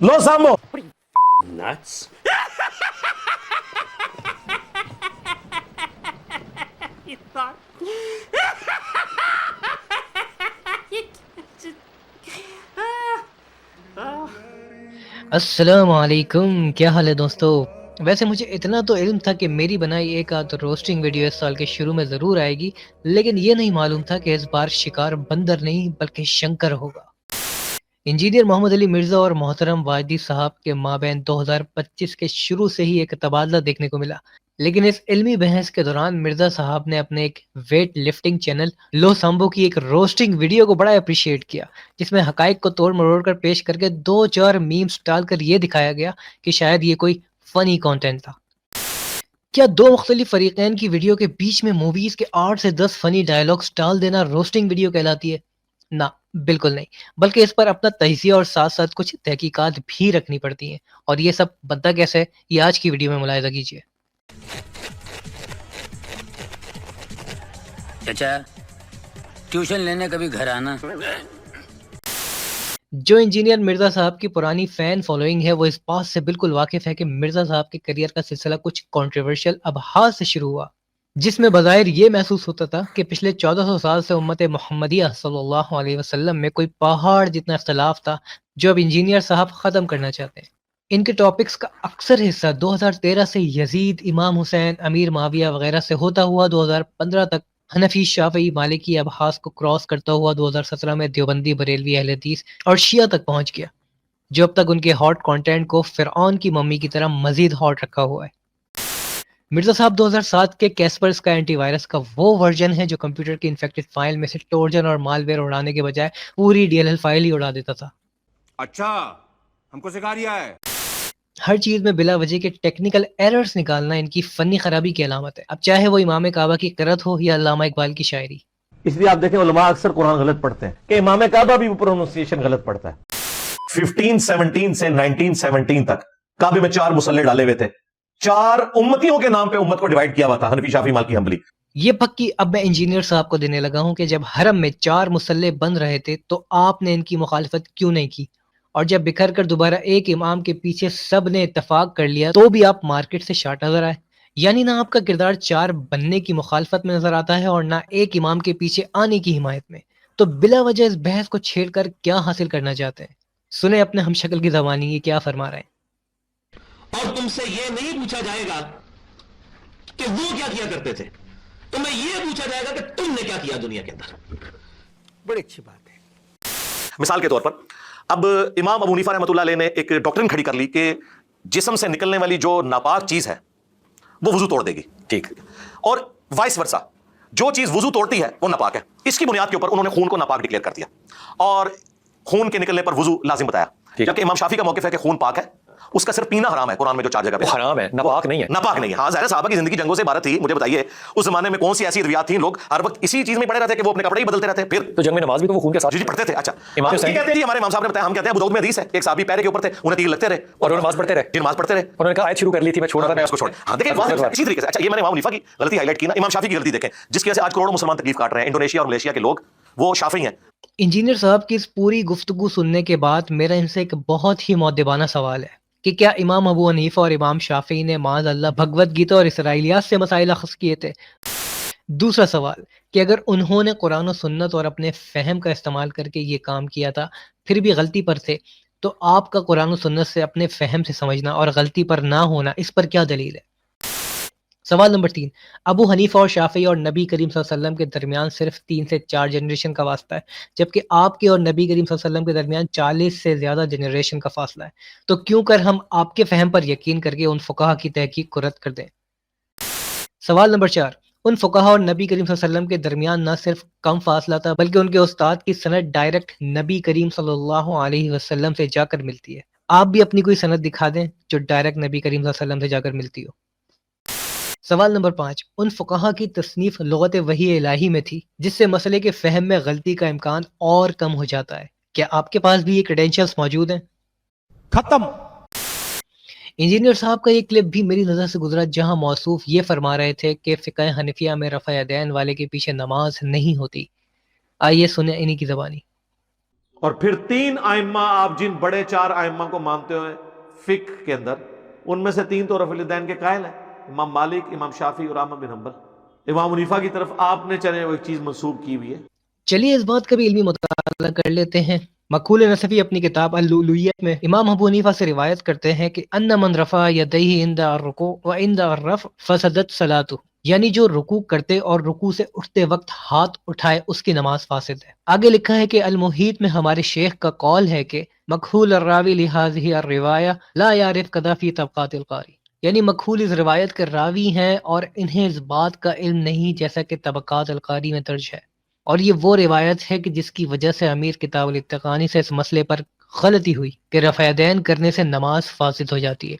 Los Sambo. Nuts. You thought. السلام علیکم، کیا حال ہے دوستو؟ ویسے مجھے اتنا تو علم تھا کہ میری بنائی ایک آدھ روسٹنگ ویڈیو اس سال کے شروع میں ضرور آئے گی، لیکن یہ نہیں معلوم تھا کہ اس بار شکار بندر نہیں بلکہ شنکر ہوگا۔ انجینئر محمد علی مرزا اور محترم واجدی صاحب کے مابین 2025 کے شروع سے ہی ایک تبادلہ دیکھنے کو ملا، لیکن اس علمی بحث کے دوران مرزا صاحب نے اپنے ایک ویٹ لفٹنگ چینل لو سامبو کی ایک روسٹنگ ویڈیو کو بڑا اپریشیٹ کیا، جس میں حقائق کو توڑ مروڑ کر پیش کر کے 2-4 میمز ڈال کر یہ دکھایا گیا کہ شاید یہ کوئی فنی کانٹینٹ تھا۔ کیا دو مختلف فریقین کی ویڈیو کے بیچ میں موویز کے 8 سے 10 فنی ڈائلاگز ڈال دینا روسٹنگ ویڈیو کہلاتی ہے؟ نہ، بالکل نہیں، بلکہ اس پر اپنا تجزیہ اور ساتھ ساتھ کچھ تحقیقات بھی رکھنی پڑتی ہیں، اور یہ سب بنتا کیسے ہے یہ آج کی ویڈیو میں ملاحظہ کیجیے۔ چچا ٹیوشن لینے کبھی گھر آنا۔ جو انجینئر مرزا صاحب کی پرانی فین فالوئنگ ہے وہ اس بات سے بالکل واقف ہے کہ مرزا صاحب کے کریئر کا سلسلہ کچھ کنٹروورشل ابحاث سے شروع ہوا، جس میں بظاہر یہ محسوس ہوتا تھا کہ پچھلے 1400 سال سے امت محمدیہ صلی اللہ علیہ وسلم میں کوئی پہاڑ جتنا اختلاف تھا جو اب انجینئر صاحب ختم کرنا چاہتے ہیں۔ ان کے ٹاپکس کا اکثر حصہ 2013 سے یزید، امام حسین، امیر معاویہ وغیرہ سے ہوتا ہوا 2015 تک حنفی، شافعی، مالکی ابحاث کو کراس کرتا ہوا 2017 میں دیوبندی، بریلوی، اہل حدیث اور شیعہ تک پہنچ گیا، جو اب تک ان کے ہاٹ کانٹینٹ کو فرعون کی ممی کی طرح مزید ہاٹ رکھا ہوا ہے۔ مرزا صاحب 2007 کے کیسپرس کا اینٹی وائرس کا وہ ورژن ہے جو کمپیوٹر کی انفیکٹڈ فائل میں سے ٹورجن اور مال ویئر اڑانے کے بجائے پوری ڈی ایل ایل فائل ہی اڑا دیتا تھا۔ اچھا، ہم کو سکھا رہا ہے۔ ہر چیز میں بلا وجہ کے ٹیکنیکل ایررز نکالنا ان کی فنی خرابی کی علامت ہے، اب چاہے وہ امام کعبہ کی قرأت ہو یا علامہ اقبال کی شاعری۔ اس لیے آپ دیکھیں علماء اکثر قرآن غلط پڑھتے ہیں کہ امام کعبہ بھی پروننسیشن غلط پڑھتا ہے۔ 1517 سے 1917 تک کعبے میں 4 مصلے ڈالے ہوئے تھے، 4 امتیوں کے نام پہ امت کو ڈیوائیڈ کیا ہوا تھا، حنفی، شافعی، مالکی، حنبلی۔ یہ پکی اب میں انجینئر صاحب کو دینے لگا ہوں کہ جب حرم میں 4 مصلے بن رہے تھے تو آپ نے ان کی مخالفت کیوں نہیں کی، اور جب بکھر کر دوبارہ ایک امام کے پیچھے سب نے اتفاق کر لیا تو بھی آپ مارکیٹ سے شارٹ نظر آئے۔ یعنی نہ آپ کا کردار 4 بننے کی مخالفت میں نظر آتا ہے اور نہ ایک امام کے پیچھے آنے کی حمایت میں، تو بلا وجہ اس بحث کو چھیڑ کر کیا حاصل کرنا چاہتے ہیں؟ سنیں اپنے ہم شکل کی زبانی یہ کیا فرما رہے ہیں۔ اور تم سے یہ نہیں پوچھا جائے گا کہ وہ کیا کیا کرتے تھے، تمہیں یہ پوچھا جائے گا کہ تم نے کیا کیا دنیا کے اندر۔ بڑی اچھی بات ہے۔ مثال کے طور پر اب امام ابو حنیفہ رحمۃ اللہ علیہ نے ایک ڈاکٹرن کھڑی کر لی کہ جسم سے نکلنے والی جو ناپاک چیز ہے وہ وضو توڑ دے گی، ٹھیک، اور وائس ورسا جو چیز وضو توڑتی ہے وہ ناپاک ہے۔ اس کی بنیاد کے اوپر انہوں نے خون کو ناپاک ڈکلیئر کر دیا اور خون کے نکلنے پر وضو لازم بتایا، جبکہ امام شافعی کا موقف ہے کہ خون پاک ہے، اس کا صرف پینا حرام ہے، قرآن میں جو 4 جگہ پہ حرام ہے، ناپاک نہیں ہے، ناپاک نہیں ہے۔ ہاں ظاہر ہے صحابہ کی زندگی جنگوں سے عبارت تھی، مجھے بتائیے اس زمانے میں کون سی ایسی روایات تھیں، لوگ ہر وقت اسی چیز میں پڑے رہتے کہ وہ اپنے کپڑے ہی بدلتے رہتے، پھر تو جنگ میں نماز بھی تو وہ خون کے ساتھ جی پڑھتے تھے۔ اچھا امام یہ حسین کہتے ہیں جی ہمارے امام صاحب نے بتایا، ہم کہتے ہیں ابو داؤد میں حدیث ہے ایک صحابی پیرے کے اوپر تھے، انہیں تیر لگتے رہے اور وہ نماز پڑھتے رہے، نماز پڑھتے رہے، انہوں نے کہا آیت شروع کر لی تھی میں چھوڑ رہا تھا، اس کو چھوڑ۔ ہاں دیکھیں اسی طریقے سے، اچھا یہ میں نے امام حنیفہ کی غلطی ہائی لائٹ کی نا، امام شافعی کی غلطی دیکھیں جس کی وجہ سے آج کروڑوں مسلمان تکلیف کاٹ رہے ہیں۔ انڈونیشیا اور ملیشیا کے لوگ وہ شافعی ہیں۔ انجینئر صاحب کی اس پوری گفتگو سننے کے بعد میرا ان سے ایک بہت ہی مؤدبانہ سوال ہے کہ کیا امام ابو حنیفہ اور امام شافعی نے معاذ اللہ بھگوت گیتا اور اسرائیلیات سے مسائل اخذ کیے تھے؟ دوسرا سوال کہ اگر انہوں نے قرآن و سنت اور اپنے فہم کا استعمال کر کے یہ کام کیا تھا پھر بھی غلطی پر تھے، تو آپ کا قرآن و سنت سے اپنے فہم سے سمجھنا اور غلطی پر نہ ہونا اس پر کیا دلیل ہے؟ سوال نمبر 3، ابو حنیفہ اور شافعی اور نبی کریم صلی اللہ علیہ وسلم کے درمیان صرف 3 سے 4 جنریشن کا واسطہ ہے، جبکہ آپ کے اور نبی کریم صلی اللہ علیہ وسلم کے درمیان 40 سے زیادہ جنریشن کا فاصلہ ہے، تو کیوں کر ہم آپ کے فہم پر یقین کر کے ان فقہا کی تحقیق کو رد کر دیں؟ سوال نمبر 4، ان فقہا اور نبی کریم صلی اللہ علیہ وسلم کے درمیان نہ صرف کم فاصلہ تھا بلکہ ان کے استاد کی سند ڈائریکٹ نبی کریم صلی اللہ علیہ وسلم سے جا کر ملتی ہے۔ آپ بھی اپنی کوئی سند دکھا دیں جو ڈائریکٹ نبی کریم صلی اللہ علیہ وسلم سے جا کر ملتی ہو۔ سوال نمبر 5، ان فقہا کی تصنیف لغت وحی الہی میں تھی جس سے مسئلے کے فہم میں غلطی کا امکان اور کم ہو جاتا ہے، کیا آپ کے پاس بھی یہ کریڈینشلز موجود ہیں؟ ختم۔ انجینئر صاحب کا یہ کلپ بھی میری نظر سے گزرا جہاں موصوف یہ فرما رہے تھے کہ فقہ حنفیہ میں رفع یدین والے کے پیچھے نماز نہیں ہوتی۔ آئیے سنیں انہی کی زبانی۔ اور پھر 3 آئمہ آپ جن بڑے 4 آئمہ کو مانتے ہوئے فقہ کے اندر، ان میں سے 3 تو رفع الیدین کے قائل ہیں، امام مالک، امام شافعی اور احمد بن حنبل۔ امام حنیفہ کی طرف آپ نے چلے وہ ایک چیز منسوب کی ہوئی ہے۔ چلیے اس بات کا بھی علمی مطالعہ کر لیتے ہیں۔ مقبول نصفی اپنی کتاب اللؤلؤیت میں امام ابو حنیفہ سے روایت کرتے ہیں کہ ان من رفع یدیہ عند الرکوع وعند الرفع فسدت صلاۃہ، یعنی جو رکوع کرتے اور رکوع سے اٹھتے وقت ہاتھ اٹھائے اس کی نماز فاسد ہے۔ آگے لکھا ہے کہ المحیط میں ہمارے شیخ کا قول ہے کہ مکحول الراوی لہذہ الروایہ لا یعرف قضا فی طبقات القاری، یعنی مکحول اس روایت کے راوی ہیں اور انہیں اس بات کا علم نہیں جیسا کہ طبقات القاری میں درج ہے، اور یہ وہ روایت ہے کہ جس کی وجہ سے امیر کتاب الاتقانی سے اس مسئلے پر غلطی ہوئی کہ رفع یدین کرنے سے نماز فاسد ہو جاتی ہے۔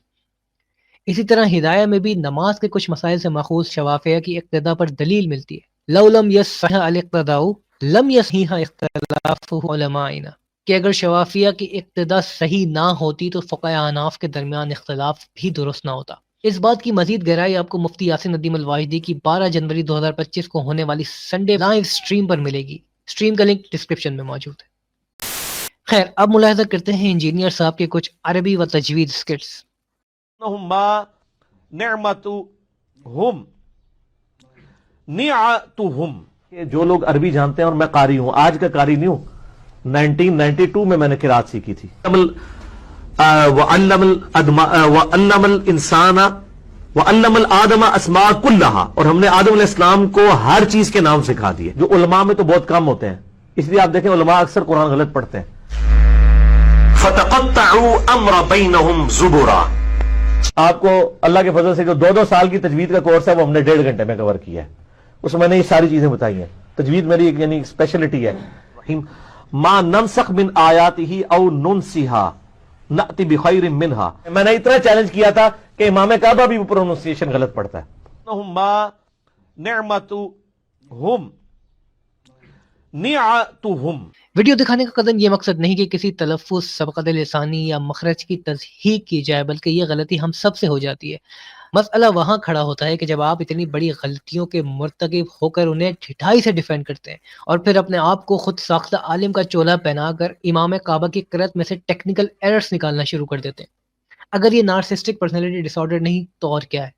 اسی طرح ہدایہ میں بھی نماز کے کچھ مسائل سے ماخوذ شوافیہ کی اقتداء پر دلیل ملتی ہے۔ لو لم یصح الاقتداء لم یصح اختلاف علمائنا، کہ اگر شوافیہ کی اقتداء صحیح نہ ہوتی تو فقہ احناف کے درمیان اختلاف بھی درست نہ ہوتا۔ اس بات کی مزید گہرائی آپ کو مفتی یاسر ندیم الواجدی کی 12 جنوری 2025 کو ہونے والی سنڈے لائیو سٹریم پر ملے گی۔ سٹریم کا لنک ڈسکرپشن میں موجود ہے۔ خیر، اب ملاحظہ کرتے ہیں انجینئر صاحب کے کچھ عربی و تجوید سکٹس۔ نعمتہم نعتہم، جو لوگ عربی جانتے ہیں، اور میں قاری ہوں، آج کا قاری نہیں ہوں، 1992 میں نے قرات سیکھی تھی۔ وَعَلَّمَ الْإِنسَانَ وَعَلَّمَ الْآدَمَ أَسْمَاءَ كُلَّهَا، اور ہم نے آدم علیہ السلام کو ہر چیز کے نام سکھا دیے، جو علماء میں تو بہت کم ہوتے ہیں، اس لیے آپ دیکھیں علماء اکثر قرآن غلط پڑھتے ہیں۔ فَتَقَطَّعُوا أَمْرَ بَيْنَهُمْ زُبُرًا، آپ کو اللہ کے فضل سے جو 2 سال کی تجوید کا کورس ہے وہ ہم نے 1.5 گھنٹے میں کور کیا ہے، اس میں نے یہ ساری چیزیں بتائی ہیں۔ تجوید میری ایک یعنی اسپیشلٹی ہے۔ ما ننسخ من آیاتہ او ننسیہا نأتی بخیر منہا، میں نے اتنا چیلنج کیا تھا کہ امام کعبہ بھی پروننسیشن غلط پڑتا ہے۔ ما نعمتہم نعتہم۔ ویڈیو دکھانے کا قدم یہ مقصد نہیں کہ کسی تلفظ، سبقت لسانی یا مخرج کی تصحیح کی جائے، بلکہ یہ غلطی ہم سب سے ہو جاتی ہے۔ مسئلہ وہاں کھڑا ہوتا ہے کہ جب آپ اتنی بڑی غلطیوں کے مرتکب ہو کر انہیں ٹھٹائی سے ڈیفینڈ کرتے ہیں اور پھر اپنے آپ کو خود ساختہ عالم کا چولہا پہنا کر امام کعبہ کی قرأت میں سے ٹیکنیکل ایررز نکالنا شروع کر دیتے ہیں۔ اگر یہ نارسسٹک پرسنالٹی ڈس آرڈر نہیں تو اور کیا ہے؟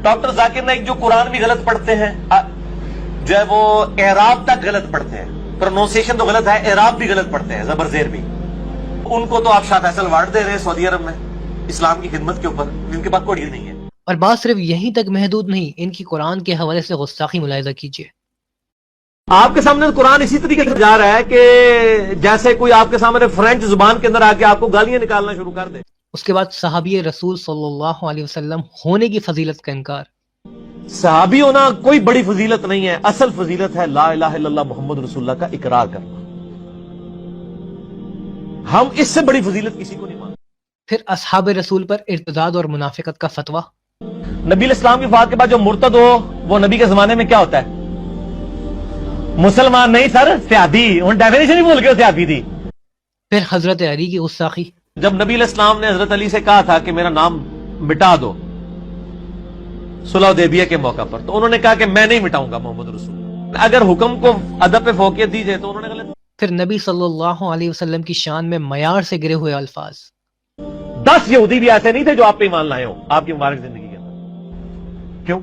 ڈاکٹر ذاکر نائک جو قرآن بھی غلط پڑھتے ہیں، جو ہے وہ اعراب تک غلط پڑھتے ہیں، پروننسیشن تو غلط ہے، اعراب بھی غلط پڑھتے ہیں، زبر زیر بھی، ان کو تو آپ شاہ فیصل ایوارڈ دے رہے ہیں سعودی عرب میں اسلام کی خدمت کے اوپر، ان کے پاس کوئی ڈگری نہیں ہے۔ اور بات صرف یہیں تک محدود نہیں، ان کی قرآن کے حوالے سے گستاخی ملاحظہ کیجیے۔ آپ کے سامنے قرآن اسی طریقے سے جا رہا ہے کہ جیسے کوئی آپ کے سامنے فرینچ زبان کے اندر آ کے آپ کو گالیاں نکالنا شروع کر دے۔ اس کے بعد صحابی رسول صلی اللہ علیہ وسلم ہونے کی فضیلت کا انکار۔ صحابی ہونا کوئی بڑی فضیلت نہیں ہے، اصل فضیلت ہے لا الہ الا اللہ محمد رسول اللہ کا اقرار کرنا۔ ہم اس سے بڑی فضیلت کسی کو نہیں مانتے۔ پھر اصحاب رسول پر ارتداد اور منافقت کا فتویٰ۔ نبی علیہ السلام کی وفات کے بعد جو مرتد ہو وہ نبی کے زمانے میں کیا ہوتا ہے؟ مسلمان نہیں سر، سیادی، ان ڈیفینیشن ہی بول کے سیادی تھی۔ پھر حضرت علی کی گستاخی۔ جب نبی علیہ السلام نے حضرت علی سے کہا تھا کہ میرا نام مٹا دو صلح حدیبیہ کے موقع پر، تو انہوں نے کہا کہ میں نہیں مٹاؤں گا محمد رسول۔ اگر حکم کو ادب پہ فوقیت دی جائے تو انہوں نے غلط۔ پھر نبی صلی اللہ علیہ وسلم کی شان میں معیار سے گرے ہوئے الفاظ۔ 10 یہودی بھی ایسے نہیں تھے جو آپ پہ ایمان لائے ہوں آپ کی مبارک زندگی کے اندر۔ کیوں؟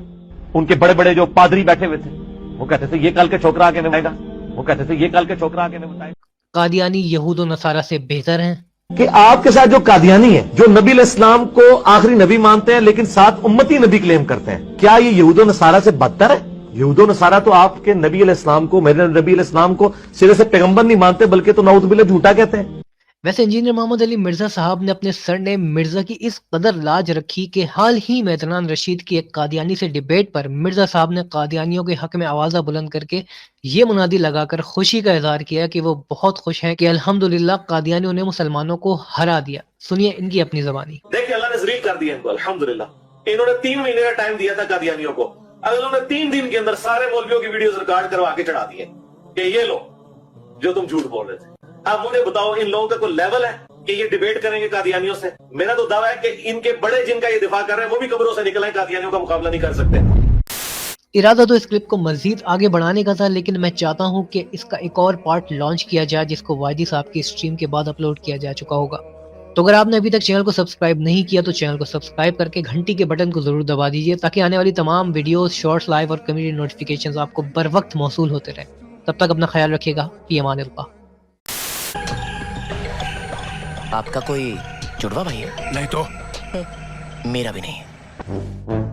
ان کے بڑے بڑے جو پادری بیٹھے ہوئے تھے، وہ کہتے تھے یہ کل کے چھوکرا آ کے میں بتائے گا، وہ کہتے تھے یہ کل کے چھوکرا آ کے میں بتائے گا۔ قادیانی یہود و نصارہ سے بہتر ہیں کہ آپ کے ساتھ جو قادیانی ہیں، جو نبی علیہ السلام کو آخری نبی مانتے ہیں لیکن ساتھ امتی نبی کلیم کرتے ہیں، کیا یہ یہود و نصارہ سے بدتر ہے؟ یہود و نصارہ تو آپ کے نبی علیہ السلام کو، میرے نبی علیہ السلام کو سرے سے پیغمبر نہیں مانتے بلکہ تو نعوذ باللہ جھوٹا کہتے ہیں۔ ویسے انجینئر محمد علی مرزا صاحب نے اپنے سر نے مرزا کی اس قدر لاج رکھی کہ حال ہی میں عدنان رشید کی ایک قادیانی سے ڈیبیٹ پر مرزا صاحب نے قادیانیوں کے حق میں آوازہ بلند کر کے یہ منادی لگا کر خوشی کا اظہار کیا کہ وہ بہت خوش ہیں کہ الحمدللہ قادیانیوں نے مسلمانوں کو ہرا دیا۔ سنیے ان کی اپنی زبانی۔ دیکھیں اللہ نے ذلیل کر دیا ان کو الحمدللہ۔ انہوں نے 3 مہینے کا ٹائم دیا تھا قادیانیوں کو، اگر انہوں نے 3 دن کے اندر سارے مولویوں کی ویڈیوز ریکارڈ کروا کے چڑھا دیے کہ یہ لو جو تم جھوٹ بول رہے تھے۔ اب مجھے بتاؤ ان لوگوں کا کوئی لیول ہے کہ یہ ڈیبیٹ کریں گے قادیانیوں سے؟ میرا تو دعویٰ ہے کہ ان کے بڑے جن کا یہ دفاع کر رہے ہیں وہ بھی قبروں سے نکلیں، قادیانیوں کا مقابلہ نہیں کر سکتے۔ ارادہ تو اس کلپ کو مزید آگے بڑھانے کا تھا، لیکن میں چاہتا ہوں کہ اس کا ایک اور پارٹ لانچ کیا جائے جس کو واجدی صاحب کی اسٹریم کے بعد اپلوڈ کیا جا چکا ہوگا۔ تو اگر آپ نے ابھی تک چینل کو سبسکرائب نہیں کیا تو چینل کو سبسکرائب کر کے گھنٹی کے بٹن کو ضرور دبا دیجیے تاکہ آنے والی تمام ویڈیوز، شارٹس، لائیو اور کمیونٹی نوٹیفیکیشنز آپ کو بر وقت موصول ہوتے رہیں۔ تب تک اپنا خیال رکھیے گا۔ فی امان اللہ۔ آپ کا کوئی جڑوا بھائی ہے؟ نہیں تو میرا بھی نہیں ہے۔